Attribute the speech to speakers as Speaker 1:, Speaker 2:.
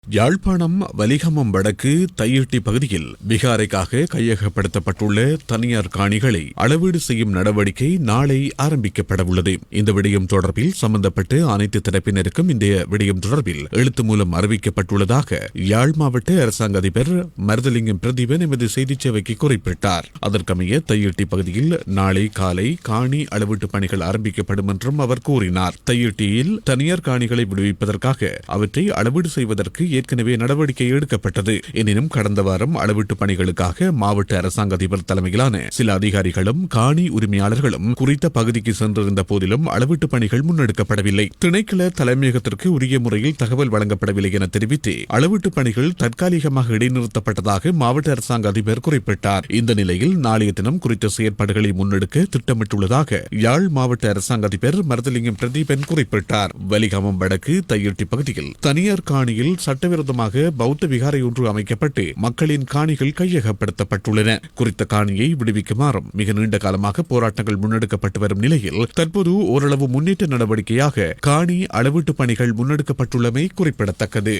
Speaker 1: யாழ்ப்பாணம் வலிகமம் வடக்கு தையிட்டி பகுதியில் விகாரைக்காக கையகப்படுத்தப்பட்டுள்ள தனியார் காணிகளை அளவீடு செய்யும் நடவடிக்கை நாளை ஆரம்பிக்கப்படவுள்ளது. இந்த விடயம் தொடர்பில் சம்பந்தப்பட்ட அனைத்து தரப்பினருக்கும் இந்த விடயம் தொடர்பில் எழுத்து மூலம் அறிவிக்கப்பட்டுள்ளதாக யாழ் மாவட்ட அரசாங்க அதிபர் மருதலிங்கம் பிரதீபன் எமது செய்திச் சேவைக்கு குறிப்பிட்டார். அதற்கமைய தையிட்டி பகுதியில் நாளை காலை காணி அளவீட்டு பணிகள் ஆரம்பிக்கப்படும் என்றும் அவர் கூறினார். தையிட்டியில் தனியார் காணிகளை விடுவிப்பதற்காக அவற்றை அளவீடு செய்வதற்கு ஏற்கனவே நடவடிக்கை எடுக்கப்பட்டது. எனினும் கடந்த வாரம் அளவீட்டு பணிகளுக்காக மாவட்ட அரசாங்க அதிபர் தலைமையிலான சில அதிகாரிகளும் காணி உரிமையாளர்களும் குறித்த பகுதிக்கு சென்றிருந்த போதிலும் அளவீட்டு பணிகள் முன்னெடுக்கப்படவில்லை. திணைக்கள தலைமையகத்திற்கு உரிய முறையில் தகவல் வழங்கப்படவில்லை என தெரிவித்து அளவீட்டு பணிகள் தற்காலிகமாக இடைநிறுத்தப்பட்டதாக மாவட்ட அரசாங்க அதிபர் குறிப்பிட்டார். இந்த நிலையில் நாளைய தினம் குறித்த செயற்பாடுகளை முன்னெடுக்க திட்டமிட்டுள்ளதாக யாழ் மாவட்ட அரசாங்க அதிபர் மருதலிங்கம் பிரதீபன் குறிப்பிட்டார். வலிகமம் வடக்கு தையிட்டி பகுதியில் தனியார் காணியில் சட்டவிரோதமாக பௌத்த விகாரை ஒன்று அமைக்கப்பட்டு மக்களின் காணிகள் கையகப்படுத்தப்பட்டுள்ளன. குறித்த காணியை விடுவிக்குமாறும் மிக நீண்ட காலமாக போராட்டங்கள் முன்னெடுக்கப்பட்டு வரும் நிலையில் தற்போது ஓரளவு முன்னேற்ற நடவடிக்கையாக காணி அளவீட்டு பணிகள் முன்னெடுக்கப்பட்டுள்ளமை குறிப்பிடத்தக்கது.